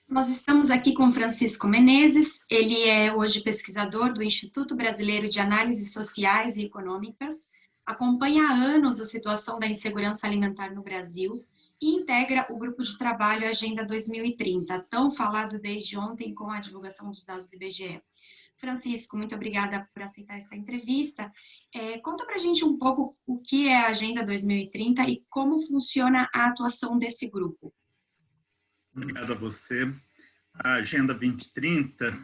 Nós estamos aqui com Francisco Menezes, ele é hoje pesquisador do Instituto Brasileiro de Análises Sociais e Econômicas, acompanha há anos a situação da insegurança alimentar no Brasil e integra o grupo de trabalho Agenda 2030, tão falado desde ontem com a divulgação dos dados do IBGE. Francisco, muito obrigada por aceitar essa entrevista. Conta para a gente um pouco o que é a Agenda 2030 e como funciona a atuação desse grupo. Obrigado a você. A Agenda 2030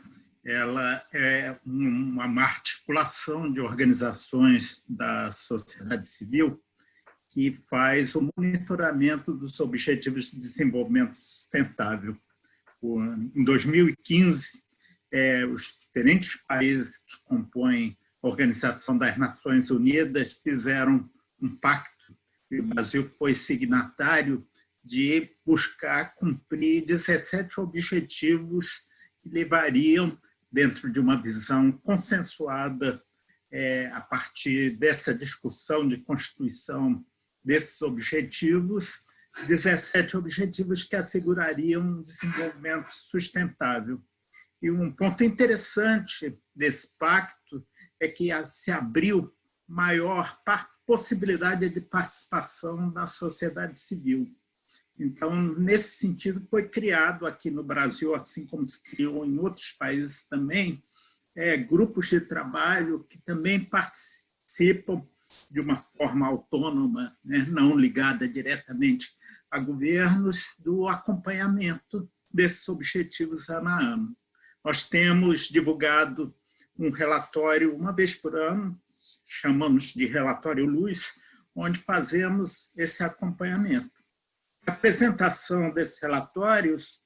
ela é uma articulação de organizações da sociedade civil que faz o monitoramento dos Objetivos de Desenvolvimento Sustentável. Em 2015, os diferentes países que compõem a Organização das Nações Unidas fizeram um pacto, e o Brasil foi signatário de buscar cumprir 17 objetivos que levariam, dentro de uma visão consensuada, a partir dessa discussão de constituição desses objetivos, 17 objetivos que assegurariam um desenvolvimento sustentável. E um ponto interessante desse pacto é que se abriu maior possibilidade de participação da sociedade civil. Então, nesse sentido, foi criado aqui no Brasil, assim como se criou em outros países também, grupos de trabalho que também participam de uma forma autônoma, né, não ligada diretamente a governos, do acompanhamento desses objetivos ano a ano. Nós temos divulgado um relatório uma vez por ano, chamamos de Relatório Luz, onde fazemos esse acompanhamento. A apresentação desses relatórios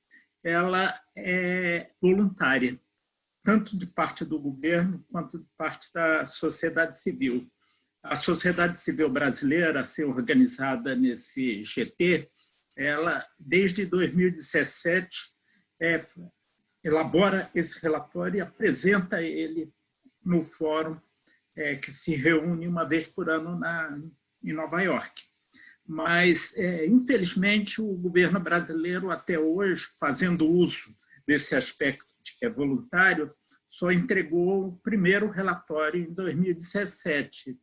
ela é voluntária, tanto de parte do governo quanto de parte da sociedade civil. A sociedade civil brasileira, assim organizada nesse GT, ela, desde 2017, elabora esse relatório e apresenta ele no fórum que se reúne uma vez por ano em Nova York. Mas, infelizmente, o governo brasileiro, até hoje, fazendo uso desse aspecto de que é voluntário, só entregou o primeiro relatório em 2017.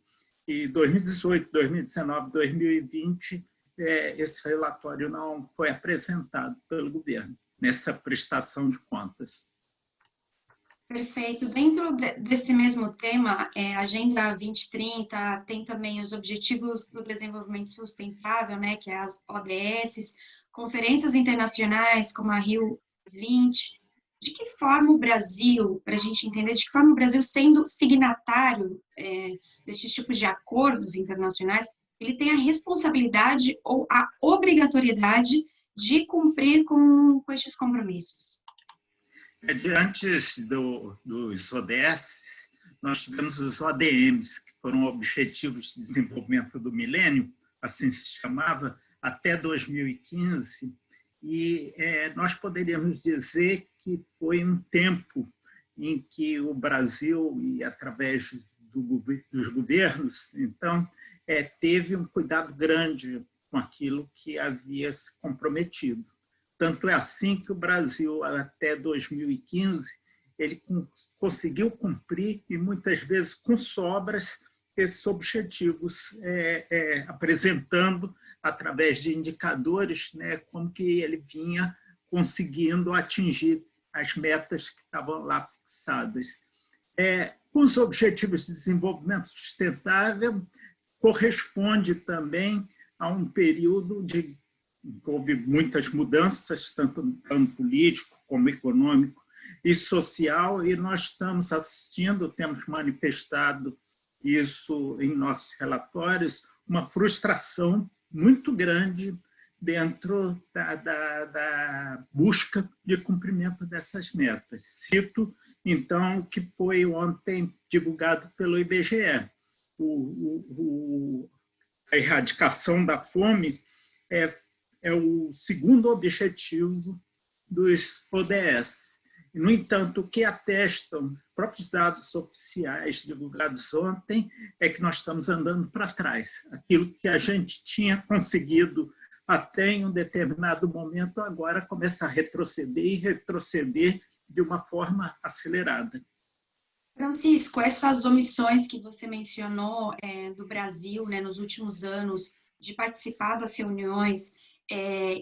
E 2018, 2019, 2020, esse relatório não foi apresentado pelo governo nessa prestação de contas. Perfeito. Dentro desse mesmo tema, a Agenda 2030 tem também os Objetivos do Desenvolvimento Sustentável, né, que é as ODS, conferências internacionais como a Rio +20. De que forma o Brasil, para a gente entender, de que forma o Brasil, sendo signatário desses tipos de acordos internacionais, ele tem a responsabilidade ou a obrigatoriedade de cumprir com estes compromissos? Antes dos ODS, nós tivemos os ODMs, que foram Objetivos de Desenvolvimento do Milênio, assim se chamava, até 2015, e nós poderíamos dizer que foi um tempo em que o Brasil, e através dos governos, então, teve um cuidado grande com aquilo que havia se comprometido. Tanto é assim que o Brasil, até 2015, ele conseguiu cumprir, e muitas vezes com sobras, esses objetivos, apresentando, através de indicadores, né, como que ele vinha conseguindo atingir as metas que estavam lá fixadas. Com os Objetivos de Desenvolvimento Sustentável, corresponde também a um período houve muitas mudanças, tanto no plano político como econômico e social, e nós estamos assistindo, temos manifestado isso em nossos relatórios, uma frustração muito grande dentro da busca de cumprimento dessas metas. Cito, então, o que foi ontem divulgado pelo IBGE. A erradicação da fome é o segundo objetivo dos ODS. No entanto, o que atestam os próprios dados oficiais divulgados ontem é que nós estamos andando para trás. Aquilo que a gente tinha conseguido até em um determinado momento agora começa a retroceder e retroceder de uma forma acelerada. Francisco, essas omissões que você mencionou do Brasil, né, nos últimos anos, de participar das reuniões,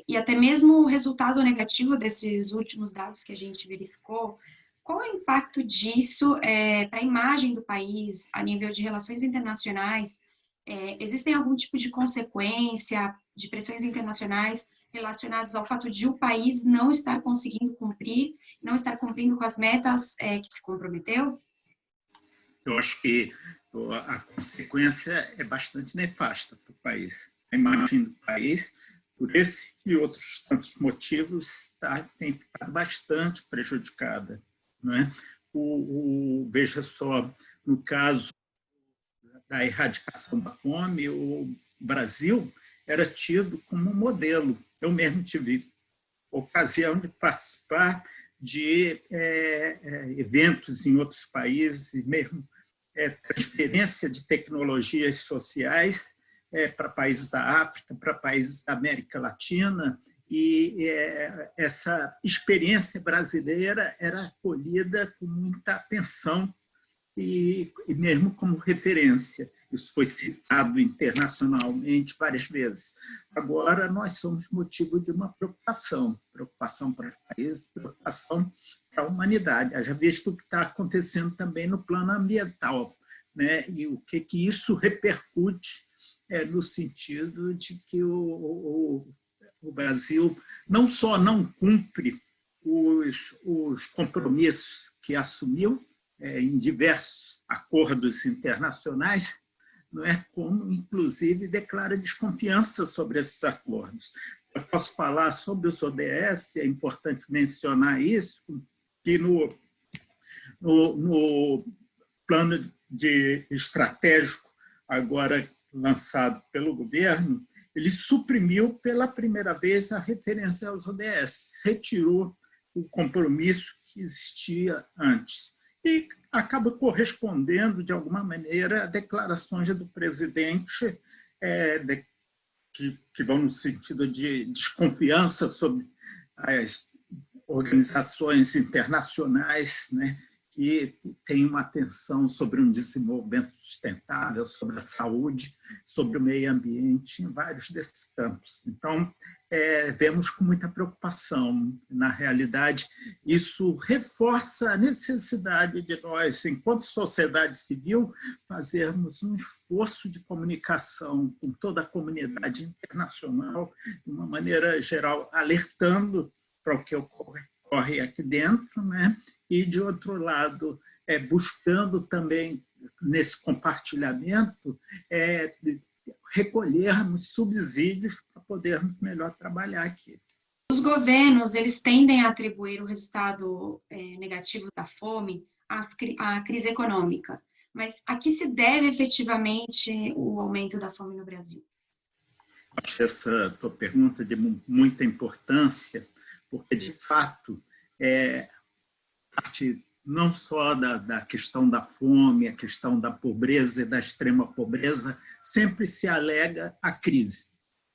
e até mesmo o resultado negativo desses últimos dados que a gente verificou, qual é o impacto disso para a imagem do país, a nível de relações internacionais? Existem algum tipo de consequência de pressões internacionais relacionadas ao fato de o país não estar conseguindo cumprir, não estar cumprindo com as metas que se comprometeu? Eu acho que a consequência é bastante nefasta para o país. A imagem do país, por esse e outros tantos motivos, tem ficado bastante prejudicada. Não é? Veja só, no caso da erradicação da fome, o Brasil era tido como um modelo. Eu mesmo tive ocasião de participar de eventos em outros países, mesmo transferência de tecnologias sociais para países da África, para países da América Latina, e essa experiência brasileira era acolhida com muita atenção e mesmo como referência. Isso foi citado internacionalmente várias vezes. Agora, nós somos motivo de uma preocupação para os países, preocupação para a humanidade. Haja visto o que está acontecendo também no plano ambiental, né? E o que isso repercute no sentido de que o Brasil não só não cumpre os compromissos que assumiu em diversos acordos internacionais, não é, como, inclusive, declara desconfiança sobre esses acordos. Eu posso falar sobre os ODS, é importante mencionar isso, que no plano estratégico, agora lançado pelo governo, ele suprimiu pela primeira vez a referência aos ODS, retirou o compromisso que existia antes. E acaba correspondendo, de alguma maneira, a declarações do presidente que vão no sentido de desconfiança sobre as organizações internacionais, né, que têm uma atenção sobre um desenvolvimento sustentável, sobre a saúde, sobre o meio ambiente, em vários desses campos. Então, vemos com muita preocupação. Na realidade, isso reforça a necessidade de nós, enquanto sociedade civil, fazermos um esforço de comunicação com toda a comunidade internacional, de uma maneira geral, alertando para o que ocorre aqui dentro, né? E, de outro lado, buscando também, nesse compartilhamento, recolhermos subsídios para podermos melhor trabalhar aqui. Os governos, eles tendem a atribuir o resultado negativo da fome à crise econômica. Mas a que se deve efetivamente o aumento da fome no Brasil? Acho que essa tua pergunta é de muita importância, porque, de fato, parte não só da questão da fome, a questão da pobreza e da extrema pobreza, sempre se alega a crise,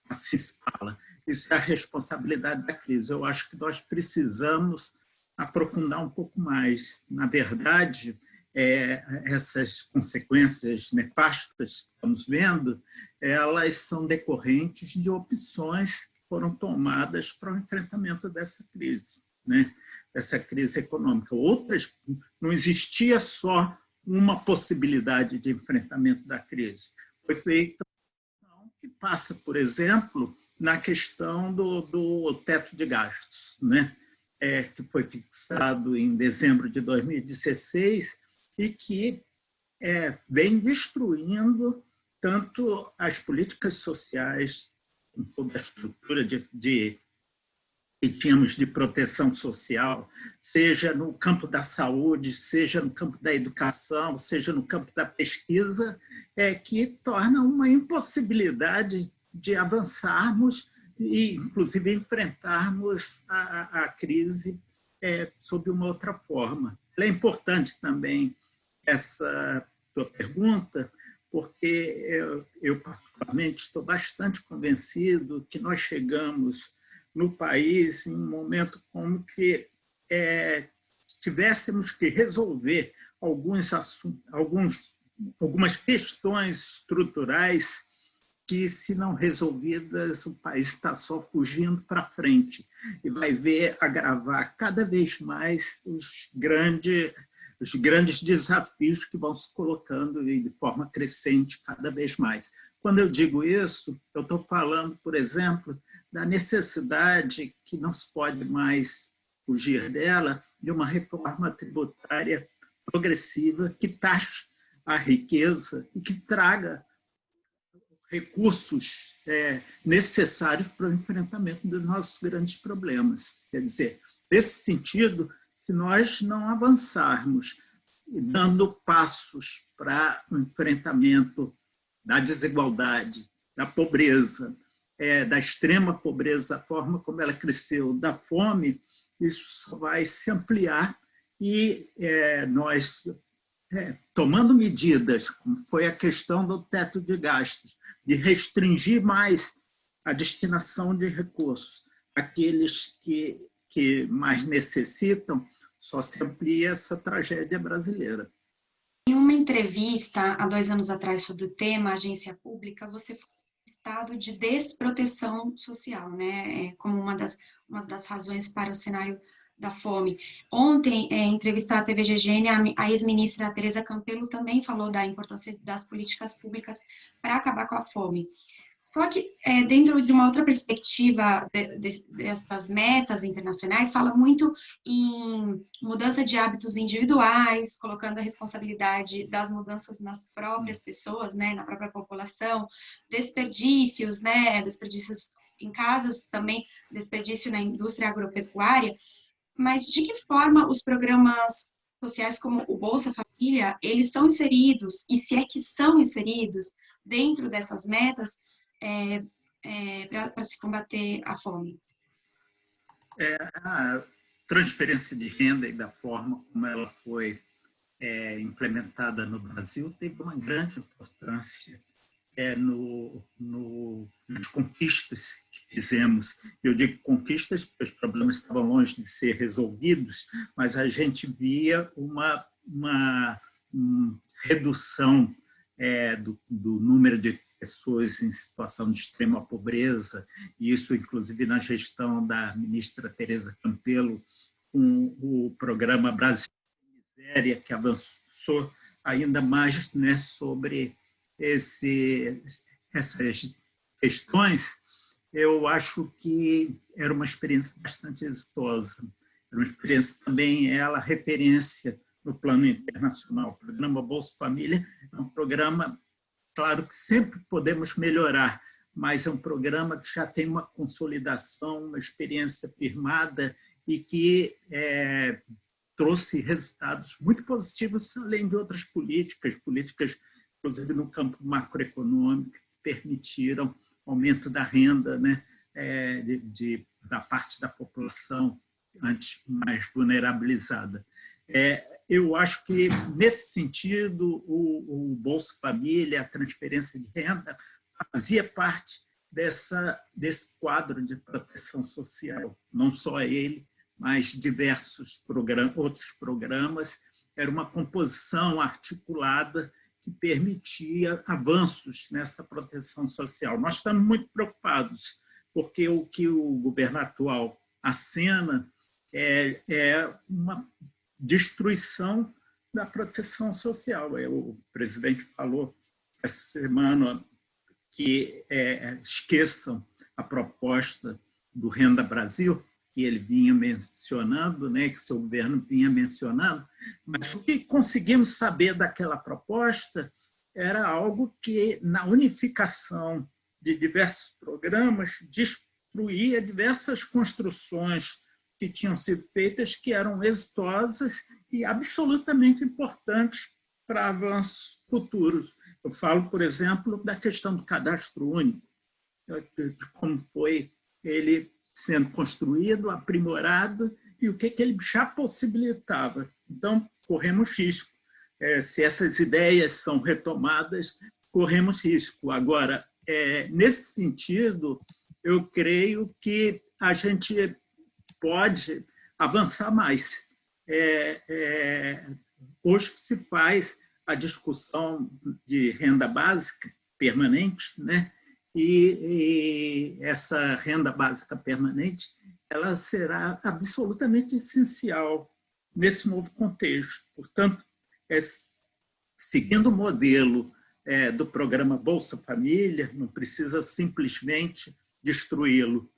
assim se fala. Isso é a responsabilidade da crise. Eu acho que nós precisamos aprofundar um pouco mais. Na verdade, essas consequências nefastas que estamos vendo, elas são decorrentes de opções que foram tomadas para o enfrentamento dessa crise, né? Essa crise econômica. Outras, não existia só uma possibilidade de enfrentamento da crise. Foi feita uma ação que passa, por exemplo, na questão do teto de gastos, né? Que foi fixado em dezembro de 2016 e que vem destruindo tanto as políticas sociais, com toda a estrutura que tínhamos de proteção social, seja no campo da saúde, seja no campo da educação, seja no campo da pesquisa, que torna uma impossibilidade de avançarmos e, inclusive, enfrentarmos a crise sob uma outra forma. É importante também essa tua pergunta, porque eu particularmente, estou bastante convencido que nós chegamos no país em um momento como que tivéssemos que resolver algumas questões estruturais que, se não resolvidas, o país está só fugindo para frente e vai ver agravar cada vez mais os grandes desafios que vão se colocando de forma crescente cada vez mais. Quando eu digo isso, eu estou falando, por exemplo, da necessidade, que não se pode mais fugir dela, de uma reforma tributária progressiva que taxe a riqueza e que traga recursos necessários para o enfrentamento dos nossos grandes problemas. Quer dizer, nesse sentido, se nós não avançarmos dando passos para o enfrentamento da desigualdade, da pobreza, da extrema pobreza, da forma como ela cresceu, da fome, isso só vai se ampliar e nós, tomando medidas, como foi a questão do teto de gastos, de restringir mais a destinação de recursos àqueles que mais necessitam, só se amplia essa tragédia brasileira. Em uma entrevista, há 2 anos atrás, sobre o tema agência pública, você falou do estado de desproteção social, né? Como uma das razões para o cenário da fome. Ontem, em entrevista à TV GGN, a ex-ministra Tereza Campelo também falou da importância das políticas públicas para acabar com a fome. Só que, dentro de uma outra perspectiva dessas metas internacionais, fala muito em mudança de hábitos individuais, colocando a responsabilidade das mudanças nas próprias pessoas, né, na própria população, desperdícios, né, desperdícios em casas, também desperdício na indústria agropecuária. Mas de que forma os programas sociais como o Bolsa Família, eles são inseridos, e se é que são inseridos dentro dessas metas, para se combater a fome? A transferência de renda e da forma como ela foi implementada no Brasil teve uma grande importância nas conquistas que fizemos. Eu digo conquistas porque os problemas estavam longe de ser resolvidos, mas a gente via uma redução do número de pessoas em situação de extrema pobreza, e isso, inclusive, na gestão da ministra Tereza Campelo, com o programa Brasil Sem Miséria, que avançou ainda mais, né, sobre essas questões. Eu acho que era uma experiência bastante exitosa. Era uma experiência também, ela referência no plano internacional. O programa Bolsa Família é um programa, claro que sempre podemos melhorar, mas é um programa que já tem uma consolidação, uma experiência firmada e que trouxe resultados muito positivos, além de outras políticas, inclusive no campo macroeconômico, que permitiram aumento da renda, né, da parte da população antes mais vulnerabilizada. Eu acho que, nesse sentido, o Bolsa Família, a transferência de renda, fazia parte desse quadro de proteção social. Não só ele, mas diversos outros programas. Era uma composição articulada que permitia avanços nessa proteção social. Nós estamos muito preocupados, porque o que o governo atual acena é uma destruição da proteção social. O presidente falou essa semana que esqueçam a proposta do Renda Brasil, que ele vinha mencionando, né, que seu governo vinha mencionando, mas o que conseguimos saber daquela proposta era algo que, na unificação de diversos programas, destruía diversas construções que tinham sido feitas, que eram exitosas e absolutamente importantes para avanços futuros. Eu falo, por exemplo, da questão do cadastro único, de como foi ele sendo construído, aprimorado, e o que ele já possibilitava. Então, corremos risco. Se essas ideias são retomadas, corremos risco. Agora, nesse sentido, eu creio que a gente pode avançar mais. Hoje se faz a discussão de renda básica permanente, né? E essa renda básica permanente ela será absolutamente essencial nesse novo contexto. Portanto, seguindo o modelo do programa Bolsa Família, não precisa simplesmente destruí-lo,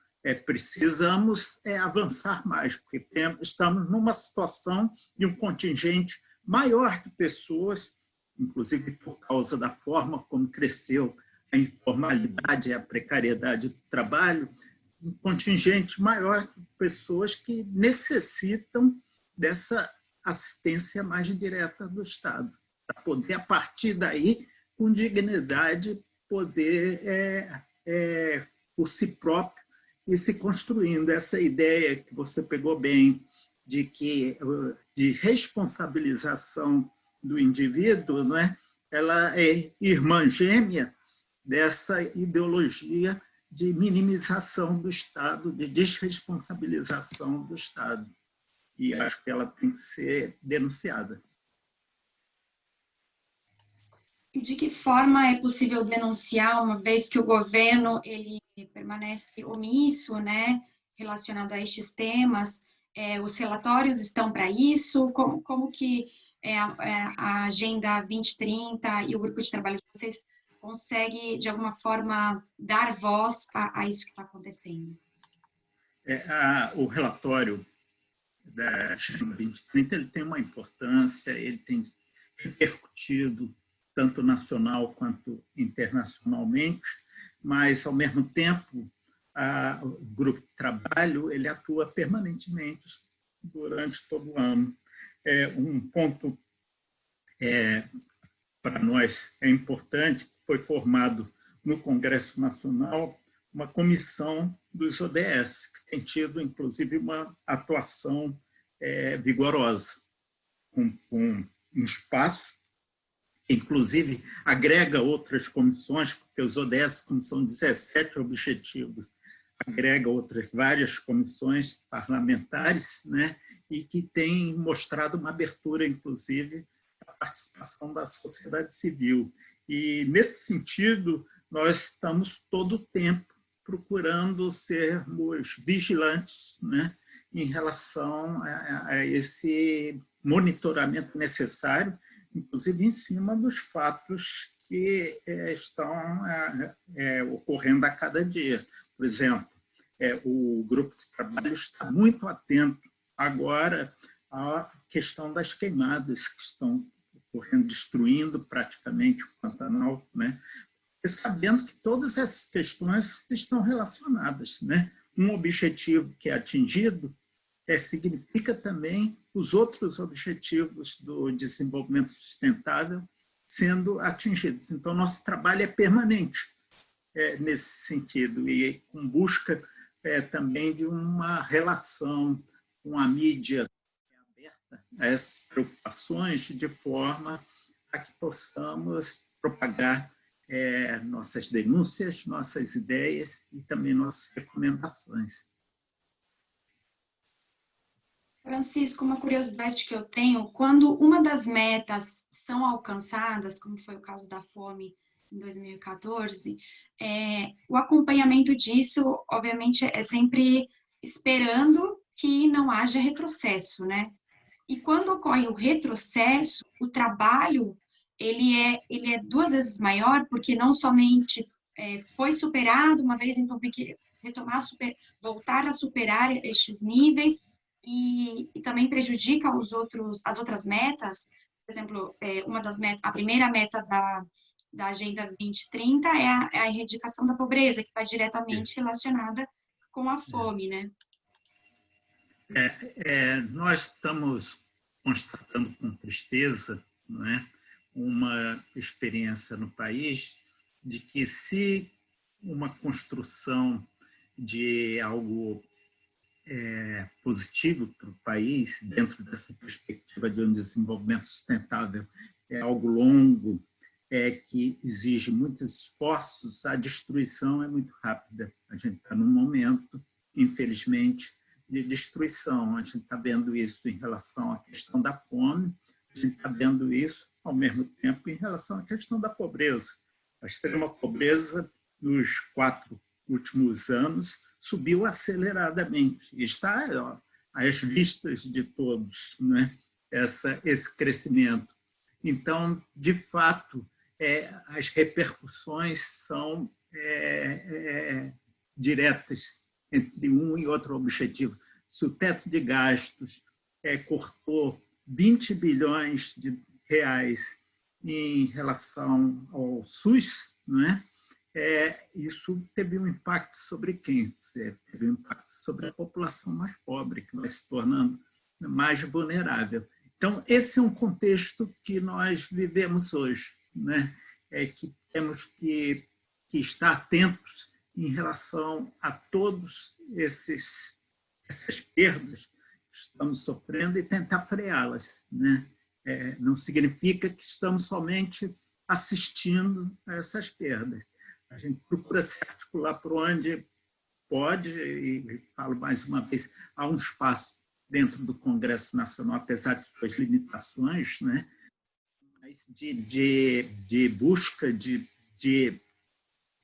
precisamos avançar mais, porque estamos numa situação de um contingente maior de pessoas, inclusive por causa da forma como cresceu a informalidade e a precariedade do trabalho, um contingente maior de pessoas que necessitam dessa assistência mais direta do Estado, para poder, a partir daí, com dignidade, poder, por si próprio, ir se construindo. Essa ideia que você pegou bem, de responsabilização do indivíduo, não é? Ela é irmã gêmea dessa ideologia de minimização do Estado, de desresponsabilização do Estado. E acho que ela tem que ser denunciada. E de que forma é possível denunciar, uma vez que o governo ele permanece omisso, né, relacionado a estes temas? Os relatórios estão para isso? Como que a Agenda 2030 e o grupo de trabalho de vocês consegue, de alguma forma, dar voz a isso que está acontecendo? O relatório da Agenda 2030 ele tem uma importância, ele tem repercutido tanto nacional quanto internacionalmente, mas, ao mesmo tempo, o grupo de trabalho ele atua permanentemente durante todo o ano. Um ponto para nós é importante, foi formado no Congresso Nacional uma comissão dos ODS, que tem tido, inclusive, uma atuação vigorosa, com um espaço que, inclusive, agrega outras comissões, porque os ODS, como são 17 objetivos, agrega outras várias comissões parlamentares, né, e que tem mostrado uma abertura, inclusive, à participação da sociedade civil. E, nesse sentido, nós estamos todo o tempo procurando sermos vigilantes, né, em relação a esse monitoramento necessário, inclusive em cima dos fatos que estão ocorrendo a cada dia. Por exemplo, o grupo de trabalho está muito atento agora à questão das queimadas que estão ocorrendo, destruindo praticamente o Pantanal, né? Sabendo que todas essas questões estão relacionadas, né? Um objetivo que é atingido significa também os outros objetivos do desenvolvimento sustentável sendo atingidos. Então, nosso trabalho é permanente nesse sentido e com busca também de uma relação com a mídia aberta a essas preocupações, de forma a que possamos propagar nossas denúncias, nossas ideias e também nossas recomendações. Francisco, uma curiosidade que eu tenho, quando uma das metas são alcançadas, como foi o caso da fome em 2014, o acompanhamento disso, obviamente, é sempre esperando que não haja retrocesso, né? E quando ocorre o retrocesso, o trabalho ele é 2 vezes maior, porque não somente foi superado uma vez, então tem que retomar, voltar a superar estes níveis, e também prejudica as outras metas. Por exemplo, uma das metas, a primeira meta da Agenda 2030 é a erradicação da pobreza, que está diretamente relacionada com a fome, né? Nós estamos constatando com tristeza, não é, uma experiência no país de que, se uma construção de algo positivo para o país, dentro dessa perspectiva de um desenvolvimento sustentável, é algo longo, que exige muitos esforços, a destruição é muito rápida. A gente está num momento, infelizmente, de destruição. A gente está vendo isso em relação à questão da fome, a gente está vendo isso, ao mesmo tempo, em relação à questão da pobreza. A extrema pobreza, nos 4 últimos anos, subiu aceleradamente. E está às vistas de todos, né? Esse crescimento. Então, de fato, as repercussões são diretas entre um e outro objetivo. Se o teto de gastos cortou 20 bilhões de reais em relação ao SUS, né? Isso teve um impacto sobre quem? Teve um impacto sobre a população mais pobre, que vai se tornando mais vulnerável. Então, esse é um contexto que nós vivemos hoje, né? Que temos que estar atentos em relação a todos essas perdas que estamos sofrendo e tentar freá-las, né? Não significa que estamos somente assistindo a essas perdas. A gente procura se articular por onde pode, e falo mais uma vez, há um espaço dentro do Congresso Nacional, apesar de suas limitações, né? Mas de busca de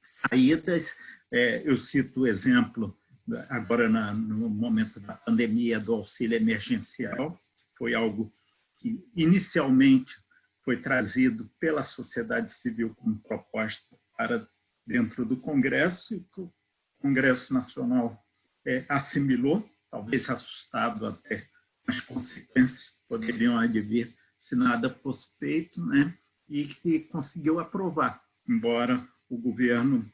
saídas. Eu cito o exemplo, agora no momento da pandemia, do auxílio emergencial, que foi algo que inicialmente foi trazido pela sociedade civil como proposta para dentro do Congresso, e que o Congresso Nacional assimilou, talvez assustado até com as consequências que poderiam advir se nada fosse feito, né? E que conseguiu aprovar, embora o governo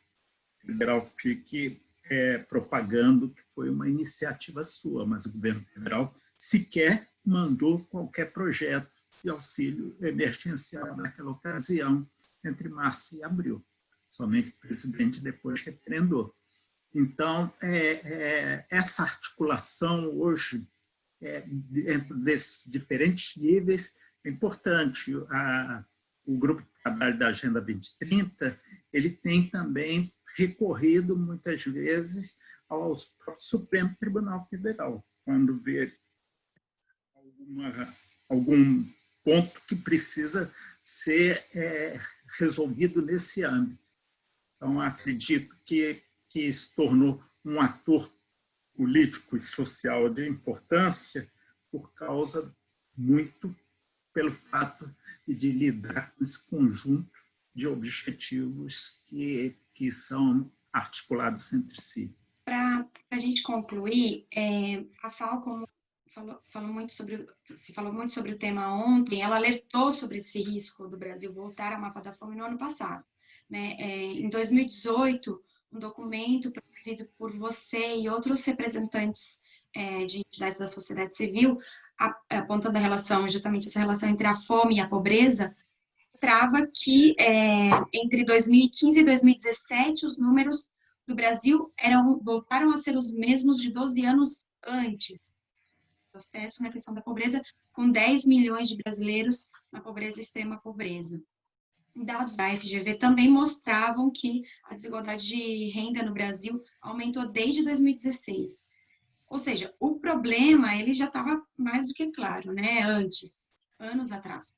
federal fique propagando que foi uma iniciativa sua, mas o governo federal sequer mandou qualquer projeto de auxílio emergencial naquela ocasião, entre março e abril. Somente o presidente depois referendou. Então, essa articulação hoje, dentro desses diferentes níveis, é importante. O Grupo de Trabalho da Agenda 2030, ele tem também recorrido, muitas vezes, ao Supremo Tribunal Federal, quando vê algum ponto que precisa ser resolvido nesse âmbito. Então, acredito que se tornou um ator político e social de importância por causa muito pelo fato de lidar com esse conjunto de objetivos que são articulados entre si. Para a gente concluir, a FAO, como se falou muito sobre o tema ontem, ela alertou sobre esse risco do Brasil voltar ao mapa da fome no ano passado, né? Em 2018, um documento produzido por você e outros representantes de entidades da sociedade civil, apontando a relação, justamente essa relação entre a fome e a pobreza, mostrava que entre 2015 e 2017 os números do Brasil voltaram a ser os mesmos de 12 anos antes. Processo na questão da pobreza, com 10 milhões de brasileiros na pobreza e extrema pobreza. Dados da FGV também mostravam que a desigualdade de renda no Brasil aumentou desde 2016. Ou seja, o problema ele já estava mais do que claro, né? Antes, anos atrás.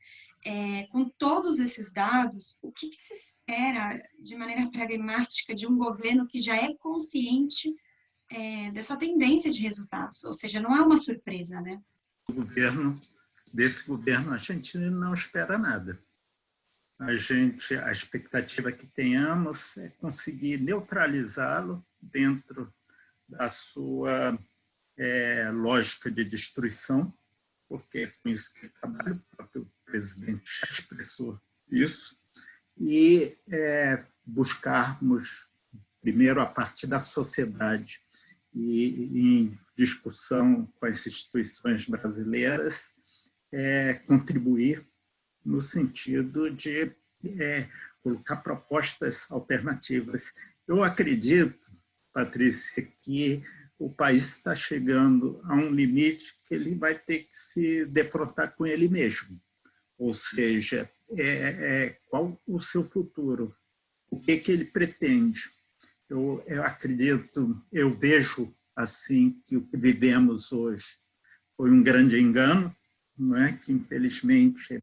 Com todos esses dados, o que se espera de maneira pragmática de um governo que já é consciente dessa tendência de resultados? Ou seja, não é uma surpresa, né? Desse governo, a gente não espera nada. A expectativa que tenhamos é conseguir neutralizá-lo dentro da sua lógica de destruição, porque é com isso que trabalha, o próprio presidente já expressou isso, e buscarmos, primeiro, a partir da sociedade e em discussão com as instituições brasileiras, contribuir no sentido de colocar propostas alternativas. Eu acredito, Patrícia, que o país está chegando a um limite que ele vai ter que se defrontar com ele mesmo. Ou seja, qual o seu futuro, o que ele pretende. Eu acredito, eu vejo assim que o que vivemos hoje foi um grande engano, não é? Que infelizmente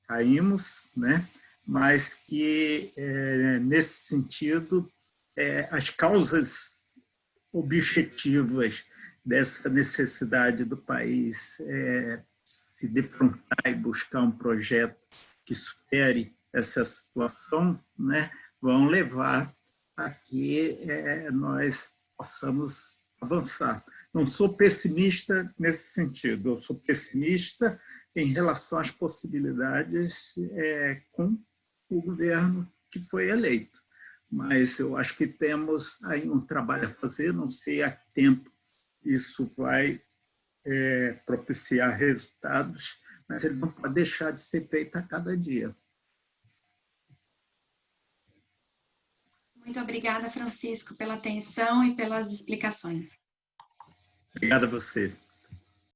caímos, né? Mas que nesse sentido as causas objetivas dessa necessidade do país se defrontar e buscar um projeto que supere essa situação, né, vão levar a que nós possamos avançar. Não sou pessimista nesse sentido, eu sou pessimista em relação às possibilidades com o governo que foi eleito. Mas eu acho que temos aí um trabalho a fazer, não sei a que tempo isso vai propiciar resultados, mas ele não pode deixar de ser feito a cada dia. Muito obrigada, Francisco, pela atenção e pelas explicações. Obrigado a você.